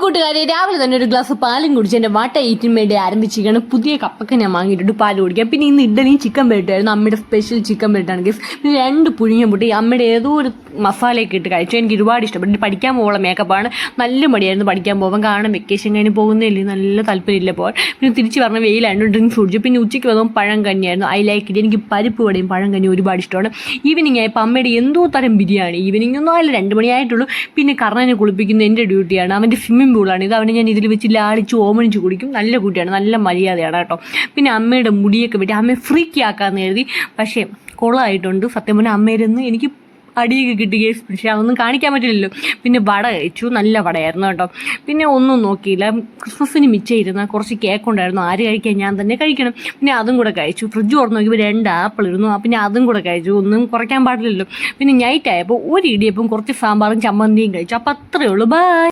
കൂട്ടുകാരെ രാവിലെ തന്നെ ഒരു ഗ്ലാസ് പാലും കുടിച്ച് എൻ്റെ വാട്ട ഈറ്റിന് വേണ്ടി ആരംഭിച്ചിരിക്കുകയാണ്. പുതിയ കപ്പൊക്കെ ഞാൻ വാങ്ങിയിട്ടുണ്ട് പാൽ കുടിക്കാം. പിന്നെ ഇന്ന് ഇഡലിയും ചിക്കൻ പെരട്ടായിരുന്നു. അമ്മയുടെ സ്പെഷ്യൽ ചിക്കൻ പെരട്ടാണ് ഗൈസ്. പിന്നെ 2 പുഴുങ്ങിയ മുട്ടി അമ്മയുടെ ഏതോ ഒരു മസാലയൊക്കെ ഇട്ട് കഴിച്ചു. എനിക്ക് ഒരുപാട് ഇഷ്ടപ്പെട്ടു. പഠിക്കാൻ പോകാനുള്ള മേക്കപ്പാണ്. നല്ല മടിയായിരുന്നു പഠിക്കാൻ പോകാൻ. കാരണം വെക്കേഷൻ കഴിഞ്ഞ് പോകുന്നില്ലേ, നല്ല താല്പര്യമില്ല പോകാൻ. പിന്നെ തിരിച്ച് പറഞ്ഞ വെയിലായിരുന്നു. ഡ്രിങ്ക്സ് കുടിച്ചു. പിന്നെ ഉച്ചയ്ക്ക് വന്നപ്പോൾ പഴം കഞ്ഞിയായിരുന്നു. I like it. എനിക്ക് പരിപ്പ് വടയും പഴം കഞ്ഞിയും ഒരുപാട് ഇഷ്ടമാണ്. ഈവനിങ് ആയപ്പോൾ അമ്മയുടെ എന്തോ തരം ബിരിയാണി. ഈവനിങ് ഒന്നും ആയില്ല, 2 മണിയായിട്ടുള്ളൂ. പിന്നെ കർണനെ കുളിപ്പിക്കുന്ന എൻ്റെ ഡ്യൂട്ടിയാണ്. അവൻ്റെ സ്വിമ്മിംഗ് പൂളാണ് ഇത്. അവനെ ഞാൻ ഇതിൽ വെച്ച് ലാളിച്ച് ഓമനിച്ച് കുടിക്കും. നല്ല കുട്ടിയാണ്, നല്ല മര്യാദയാണ് കേട്ടോ. പിന്നെ അമ്മയുടെ മുടിയൊക്കെ വെട്ടി അമ്മയെ ഫ്രീക്കി ആക്കാമെന്ന് എഴുതി. പക്ഷേ കുളമായിട്ടുണ്ട്. സത്യം പറഞ്ഞാൽ അമ്മയിരുന്ന് എനിക്ക് അടിയൊക്കെ കിട്ടുകയും, പക്ഷേ അതൊന്നും കാണിക്കാൻ പറ്റില്ലല്ലോ. പിന്നെ വട കഴിച്ചു, നല്ല വടയായിരുന്നു കേട്ടോ. പിന്നെ ഒന്നും നോക്കിയില്ല. ക്രിസ്മസിന് മിച്ചം കുറച്ച് കേക്ക് ഉണ്ടായിരുന്നു. ആര് കഴിക്കാൻ, ഞാൻ തന്നെ കഴിക്കണം. പിന്നെ അതും കൂടെ കഴിച്ചു. ഫ്രിഡ്ജ് തുറന്ന് നോക്കിയപ്പോൾ 2 ആപ്പിൾ ഇരുന്നു. പിന്നെ അതും കൂടെ കഴിച്ചു. ഒന്നും കുറയ്ക്കാൻ പാടില്ലല്ലോ. പിന്നെ നൈറ്റ് ആയപ്പോൾ ഒരു ഇടിയപ്പം കുറച്ച് സാമ്പാറും ചമ്മന്തിയും കഴിച്ചു. അപ്പോൾ അത്രയേ ഉള്ളൂ. ബൈ.